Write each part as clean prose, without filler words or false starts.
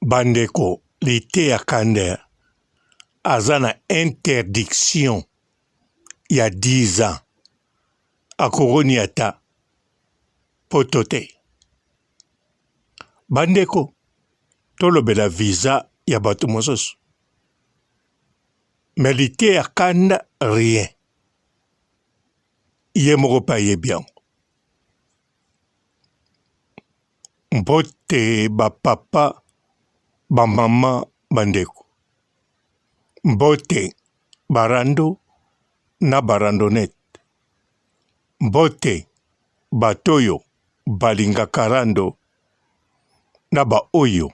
Bandeko, l'été ya Kander, azana interdiction il y a 10 ans. Akoroni ata potote. Bandeko, tolobela visa ya bato mosusu. Mais l'été ya Kanda, rien. Ye moko pa ye bien. Mbote ba papa, ba mama, bandeko. Mbote barando na barandonete. Mbote batoyo balingaka rando na ba oyo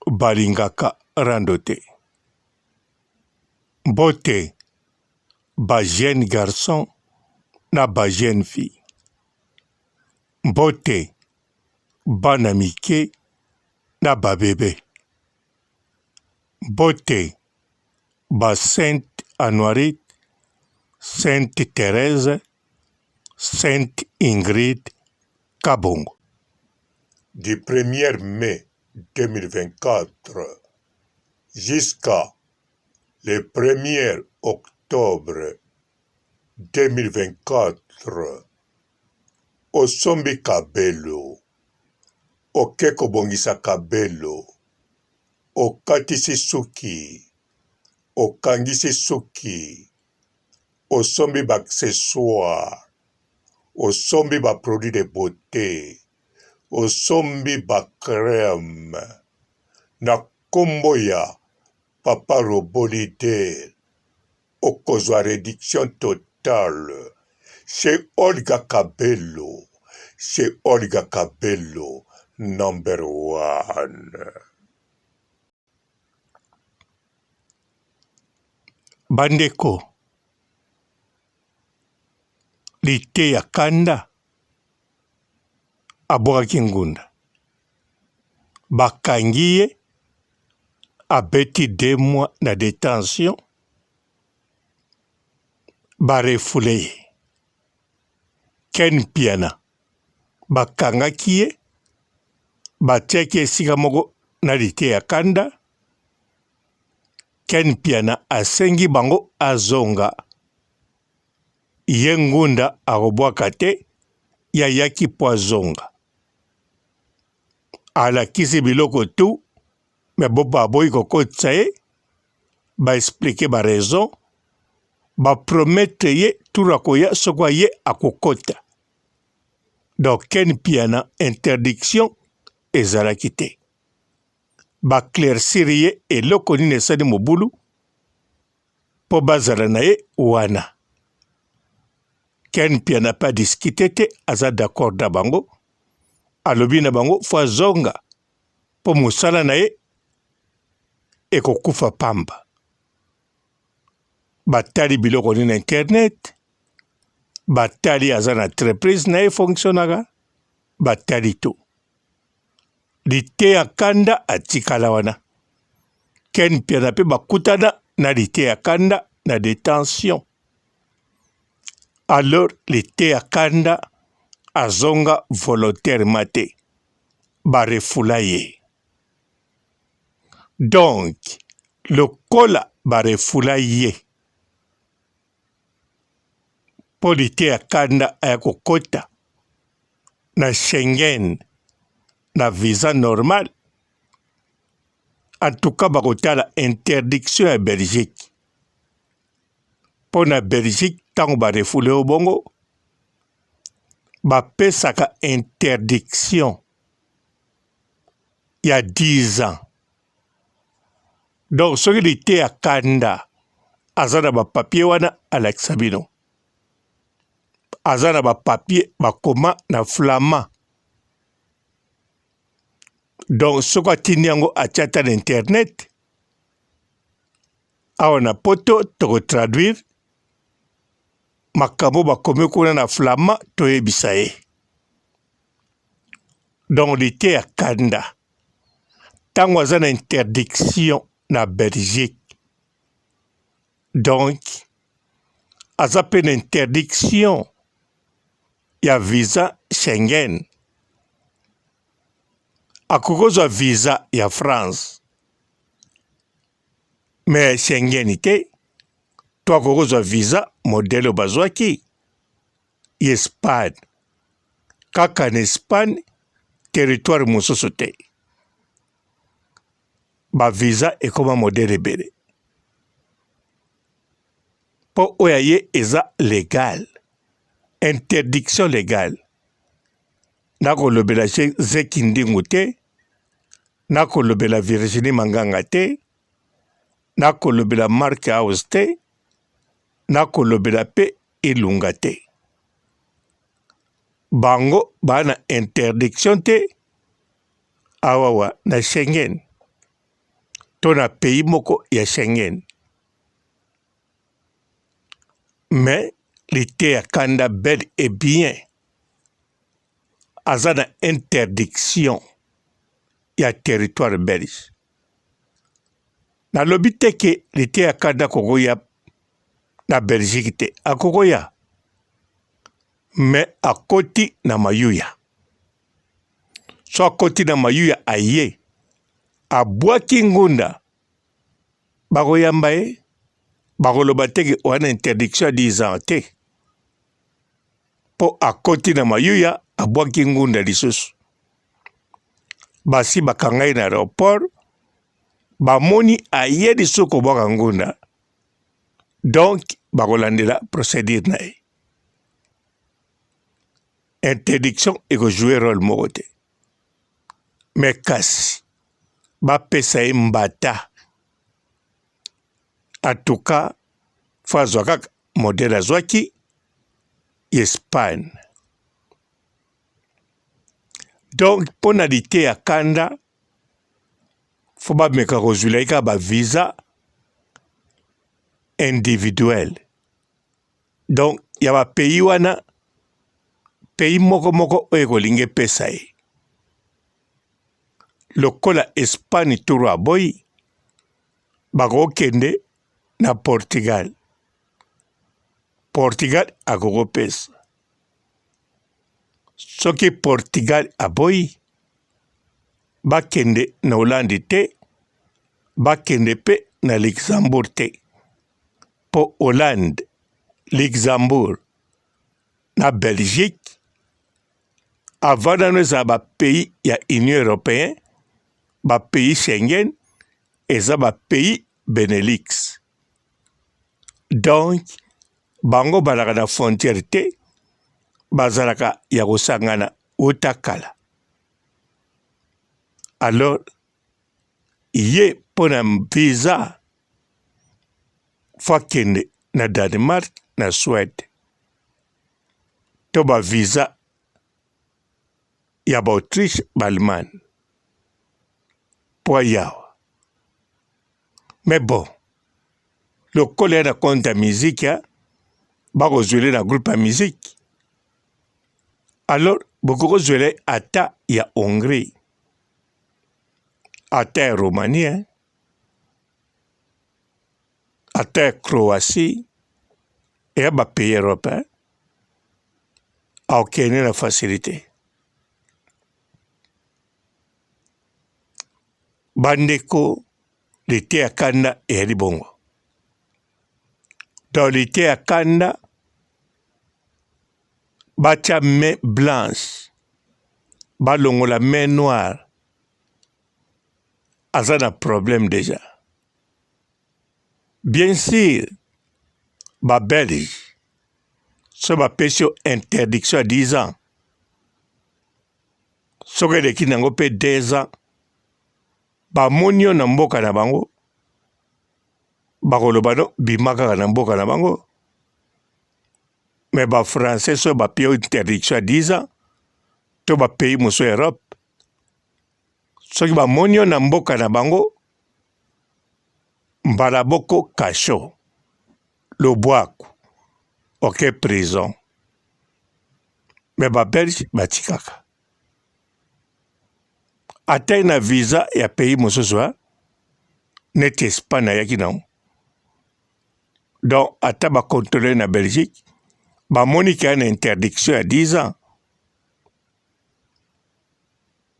balingaka rando te. Mbote ba jeune garçon na ba jeune fille. Mbote bana mike na ba bébé. Mbote ba Sainte Anoirite, Sainte Thérèse, Sainte Ingrid Kabongo. Du 1er mai 2024 jusqu'à le 1er octobre 2024, osombi kabelo, okeko bongisa kabelo, okatisi suki, okangisi suki, osombi ba accessoires, osombi ba produits de beauté, osombi ba crème, na kombo ya Papa Robolide, okozwa réduction totale chez Olga Kabelo, chez Olga Kabelo, number 1. Bandeko, l'été ya Kanda, abwaki ngunda. Bakangi ye, abeti 2 mois na détention, barefule ye. Ken Piana, bakangaki ye, batiaki esika moko na l'été ya Kanda. Ken Piana asengi bango azonga. Ye ngunda akobwaka te, yayaki po azonga. Alakisi biloko tu, me bo baboyi kokotisa ye, ba explique ba raison, ba promettre ye turu akoya sokwa ye akokota. Donc Ken Piana interdiction ezalaki te. Ba clercir ye eloko nini esali mobulu po bazala na ye wana. Ken Piana pa discuté te, aza d'accord na bango, alobi na bango fo azonga po mosala na ye ekokufa pamba. Batali biloko nini internet, batali aza na entreprise na ye fonctionnaka, batali to. Lite ya Kanda atikala wana. Ken Piana pe bakutana na lite ya Kanda na détention. Alors lite ya Kanda azonga volontairement te. Barefula ye. Donc, lokola barefula ye. Po lite ya Kanda ayakokota na Schengen na visa normal. En tout cas, bakotala interdiction ya Belgique. Po na Belgique, tango barefule obongo, bapesaka interdiction il y a 10 ans. Donc, soki lite ya Kanda, azana ba papier wana alakisa bino. Azana ba papier bakoma na flamand. Donc, soki atindi yango atiata na internet, awa na poto toko traduire, makambo bakomi kuna na flamand toyebisa ye. Donc, lite ya Kanda, tango aza na interdiction na Belgique. Donc, aza pe na interdiction ya visa Schengen. akokozwa visa ya France me Schengen te to akokozwa visa modele bazwaki Espagne kaka na Espagne territoire mosusu te ba visa ekoma modele ebele mpo oyo ye eza légal interdiction légale nakolobela Zeki Ndingu te nakolobela Virginie Manganga te nakolobela Mark House te nakolobela pe Ilunga te bango bana interdiction te awawa na Schengen to na pays moko ya Schengen mais lite ya kanda bel et bien aza na interdiction ya territoire belge nalobi te ke lite ya kanda kokoya na Belgique te akokoya me akoti na mayuya so akoti na mayuya aye abwaki ngunda bakoyamba ye bakoloba teke wana interdiction ya 10 ans te mpo akoti na mayuya abwaki ngunda lisusu basi bakanga ye na aéroport bamoni aye lisusu kobwaka ngunda donc bakolandela procédure na ye interdiction ekozouer rôle moko te me kasi bapesa ye mbata atuka fo azwa kaka modele azwaki Espagne donc mpo na lite ya kanda fo bameka kozwila ye kaka bavisa individuel donc ya bapays wana pays moko oyo ekolingi epesa ye lokola Espagne turu aboyi bakokende na Portugal akokopesa soki Portugal aboyi bakende na Hollande te bakende pe na Luxembourg te mpo Hollande Luxembourg na Belgique avant nano ezala bapays ya Union Européenne bapays Schengen eza bapays Benelux donc bango balaka na frontière te bazalaka ya kosangana uta kala alors ye mpo na visa fo akende na Danemark na Suède to bavisa ya baautriche baallemagne mpo ayawa mais bon lokola ya na compte ya musique ya bakozwele na groupe ya musique alors bokokozwele ata ya Hongrie ata ya Roumanie ata ya Croatie eya bapays européen aokende na facilité bandeko lite ya kanda eyali bongo dans lite ya kanda batya main blanche balongola main noire aza na problème déjà bien sûr babelge so bapesi yo interdiction ya 10 ans soki eleki nango mpe 2 ans bamoni yo na mboka na bango bakoloba no bima kaka na mboka na bango me bafrançais so bapie yo interdiction ya 10 ans to bapays mosusu ya Europe soki bamoni yo na mboka na bango mbala boko kasho lobwaku oke prison me babelge batikaka ata na visa ya pays mosusu neti Espagne ayaki nango donc ata bakontrole na Belgique bamoni ke ya na interdiction ya 10 ans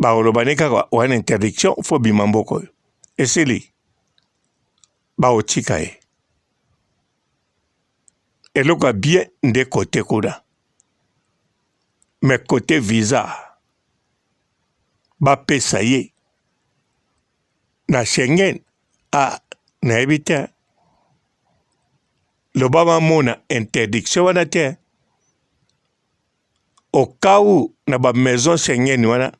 baoloba ne kaka wana interdiction fo bima mboka oyo esili baotika ye eloko ya bien nde kote kuna me kote visa bapesa ye na Schengen nayebi te loba bamona interdiction wana te au cas où na ba maison Schengen wana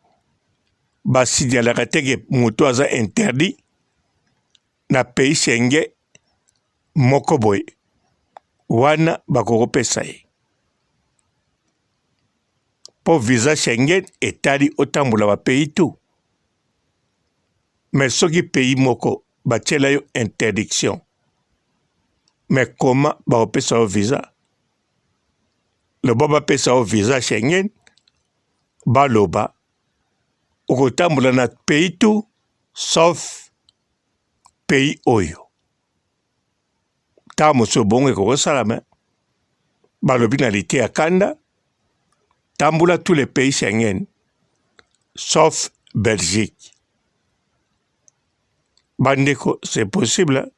basidialaka teke moto aza interdit na pays Schengen moko boye wana bakokopesa ye po visa Schengen etali otambola ba pays tout mais soki pays moko batiela yo interdiction mais comment bakopesa yo visa loba bapesa yo visa Schengen baloba okotambola na pays tout sauf pays oyo ta mosusu bongo ekokosalama balobi na lite ya kanda tambola tous les pays Schengen sauf Belgique bandeko c'est possible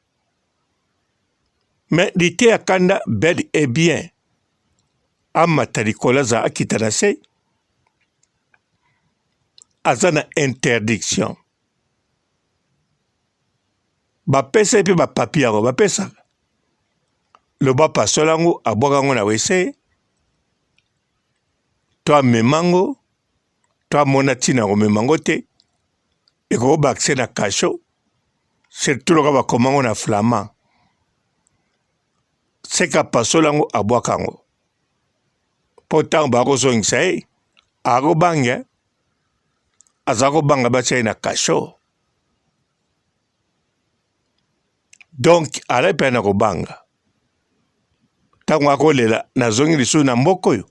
mais lite ya kanda bel et bien amata likolo aza akita na se aza na interdiction bapesa epe bapapi yango bapesaka loba pasola yango abwaka yango na wese to amema yango to amona ntina komema yango te ekokobakise na kasho surtout loka bakoma yango na flamand seka pasola yango abwaka yango mpo ntango bakozongisa ye akobanga aza kobanga batia ye na kasho donc ala mpe na kobanga ntango akolela nazongi lisusu na mboka oyo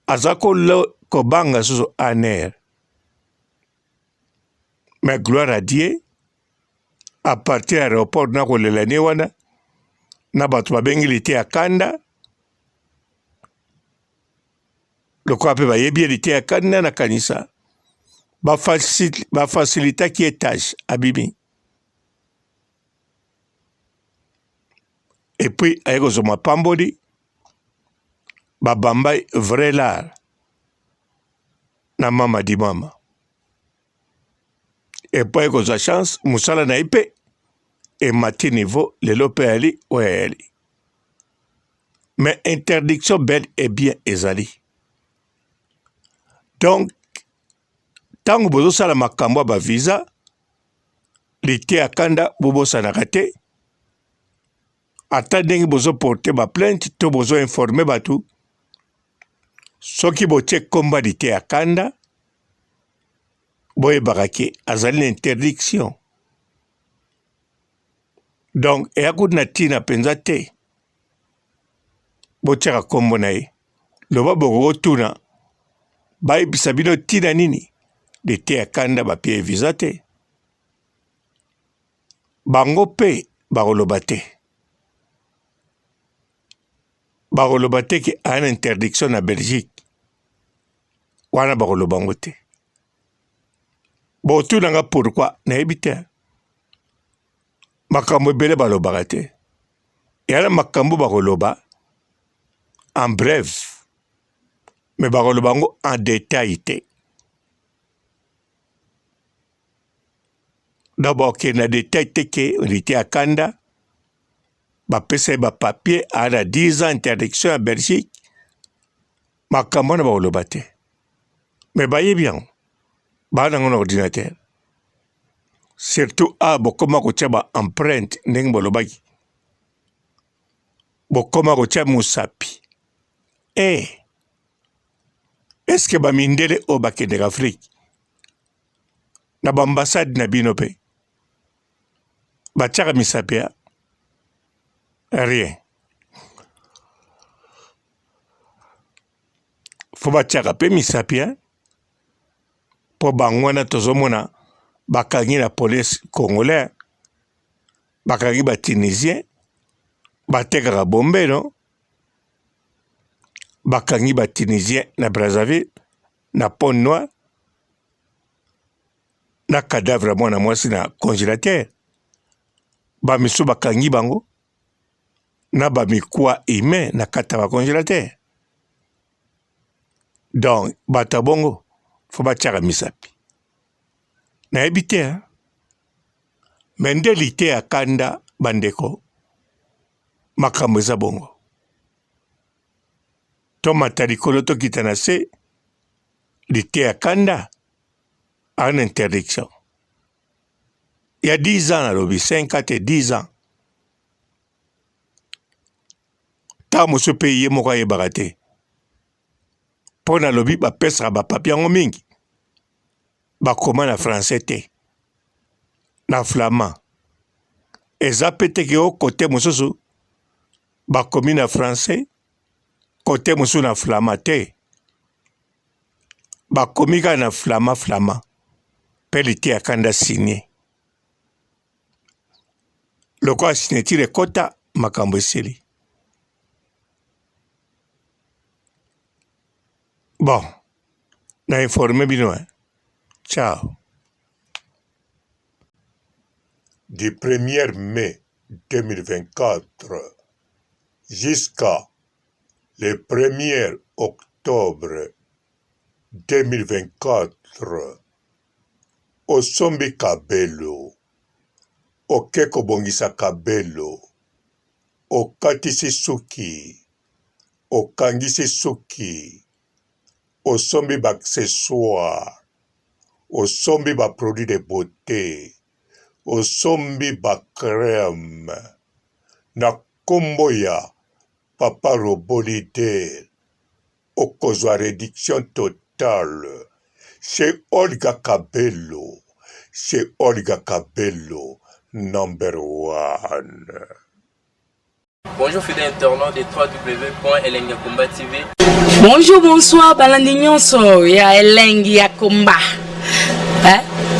aza kobanga susu aner mais gloire à Dieu à partir ya aéroport na kolela ne wana na bato babengi lite ya kanda lokola mpe bayebi ye lite ya kanda na kanisa bafasilitaki etage abimi epuis aye kozwa mapamboli babamba vrai lard na mama di mama epuis aye kozwa chance mosala na ye mpe emati niveau lelo mpe yali oyo yali mais interdiction bel et bien ezali donc ntango bozosala makambo ya bavisa lite ya kanda bobosanaka te ata ndenge bozoporte baplainte to bozoinforme bato soki botie komba lite ya kanda boyebaka ke azali na interdiction donc eya kutu na ntina mpenza te botiaka kombo na ye loba bokokotuna bayebisa bino ntina nini lite ya kanda bapie visa te bango mpe bakoloba te bakoloba te ke aya na interdiction na Belgique wana bakoloba ngo te botunanga pourquoi nayebi te makambo ebele balobaka te eyala makambo bakoloba en bref me bakoloba ngo en détail te donc bakokende na détail te ke lite ya kanda bapesa ye bapapier aya na 10 ans interdiction ya Belgique makambo wana bakoloba te me bayebi yango baa nango na ordinateur surtout bokoma kotia baempreinte ndenge bolobaki bokoma kotia mosapi eske bamindele oyo bakendeka Afrique na baambasade na bino mpe batiaka misapi ya rien fo batiaka mpe misapi ya mpo bango wana tozomona bakangi na police congolais bakangi batunisien batekaka bombeno bakangi batunisien na Brazzaville na Pont Noir na cadavre mwana mwasi na congélateur bamisu bakangi bango na bamikwa humain na kata ba congélateur. Donc bata bongo fo batiaka misapi nayebi te me nde lite ya kanda bandeko makambo eza bongo tomata likolo tokita na se lite ya kanda en interdiction. Il y a 10 ans, nalobi 5 ans et 10 ans. Ta mosu pays moko yebaka te. Po nalobi bapesaka bapapi yango mingi. Bakoma na français te. Na flamand. Eza pete ke o kote mosusu bakomi na français, kote mosusu na flamand te. Bakomi ka na flamand. Pe lite ya kanda signé. Loko signature kota makambo esili. Bon, na informé bino. Ciao. Du 1er mai 2024 jusqu'à le 1er octobre 2024, osombi kabelo, okeko bongisa kabelo, okatisi suki, okangisi suki, osombi baccessoire, osombi ba produit de beauté, osombi ba crème, na kombo ya Papa Robolide, okozwa réduction totale chez Olga Kabelo, chez Olga Kabelo, number 1. Bonjour fidèles internautes de www.elengiakomba TV. Bonjour, bonsoir, balandi nyonso ya Elengi ya Komba,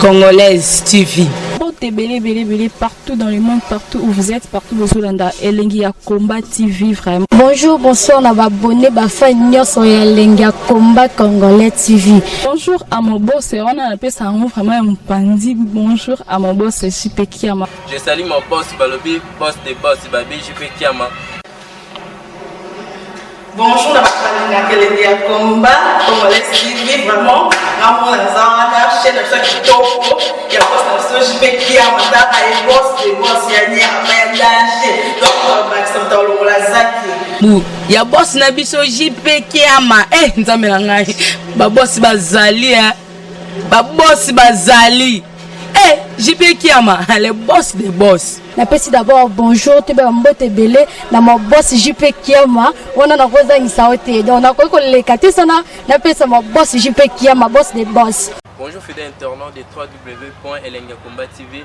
Congolaise TV. Belé partout dans le monde, partout où vous êtes, partout où vous êtes, Elengi ya Komba TV vraiment. Bonjour, bonsoir, na abonné ba nyonso ya Elengi ya Komba Congolais TV. Bonjour à mon boss, on a appelé ça vraiment un pandi. Bonjour à mon boss, JP Kiama. Je salue mon boss Balobi, boss de boss Babi, JP Kiama. Bonjour à Elengi ya Komba Congolais TV vraiment. Ramon Zana, chaîne de chaque topo, il y a boss de JP Kiama, et boss de boss yani a danger. Donc Maxime Tolo la zaki. Ya boss na biso JP Kiama, nzambe na ngai. Ba boss bazali ba boss bazali. JP Kiama, le boss des boss. Napesi d'abord bonjour, te ba mbote belé na mo boss JP Kiama, on a koza ngisaote. Donc na ko lekati sana, napesa mo boss JP Kiama, boss des boss. Bonjour fidèles internautes de www.elengiakomba TV.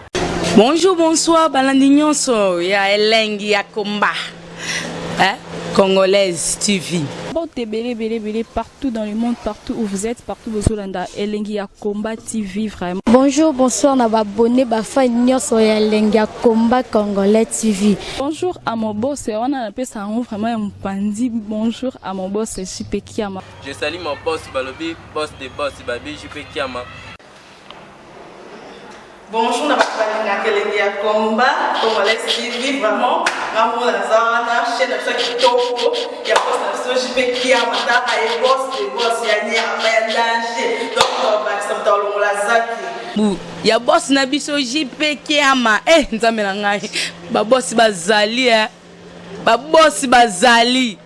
Bonjour, bonsoir, balandi nyonso ya Elengi ya Komba, Congolaise TV. Belé partout dans le monde, partout où vous êtes, partout où vous êtes, Elengi ya Komba TV vraiment. Bonjour, bonsoir, na abonné ba nyonso ya Elengi ya Komba Congolais TV. Bonjour à mon boss, on a appelé ça vraiment un pandi. Bonjour à mon boss, JP Kiama. Je salue mon boss Balobi, boss de boss Babi, JP Kiama. Bonjour à Elengi ya Komba Congolais TV vraiment. Ramon Zana, chaîne de chaque topo, il y a boss de JP Kiama, et boss de boss yani a danger. Donc Maxime Tolo la zaki. Ya boss na biso JP Kiama, nzambe na ngai. Ba boss bazali ba boss bazali.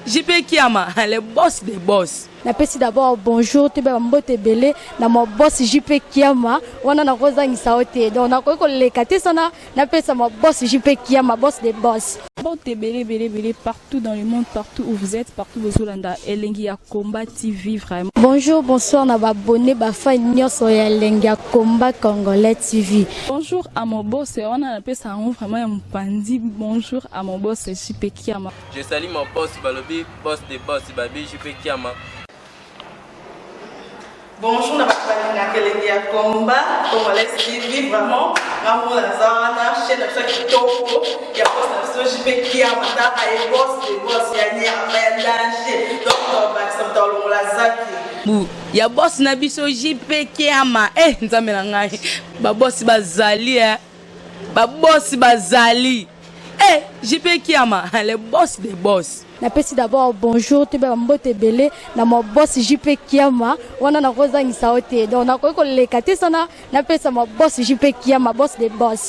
JP Kiama, le boss des boss. Napesi d'abord bonjour, te ba mbote belé na mo boss JP Kiama, on a koza ngisaote. Donc na ko lekati sana, napesa mo boss JP Kiama, boss des boss. Belé partout dans le monde, partout où vous êtes, partout où vous êtes, Elengi ya Komba TV vraiment. Bonjour, bonsoir, na abonné ba nyonso ya Elengi ya Komba Congolais TV. Bonjour à mon boss, on a appelé ça vraiment un pandi. Bonjour à mon boss, JP Kiama. Je salue mon boss Balobi, boss de boss Babi, JP Kiama. Bonjour, na kelenge ya combat, Congolais TV, vraiment, maman la zana, chaîne de chaque kitoko, ya boss na JP Kiama, ta ay boss de boss, ya ni ya danger, donc ba ça dans la zaki. Ya boss na biso JP Kiama, nzambe na ngai, ba boss bazali ba boss bazali. JP Kiama, le boss des boss. Napesi d'abord bonjour te ba mbote belé na mo boss JP Kiama wana na kozangisa ote donc na ko lekate sana napesa mo boss JP Kiama boss des boss.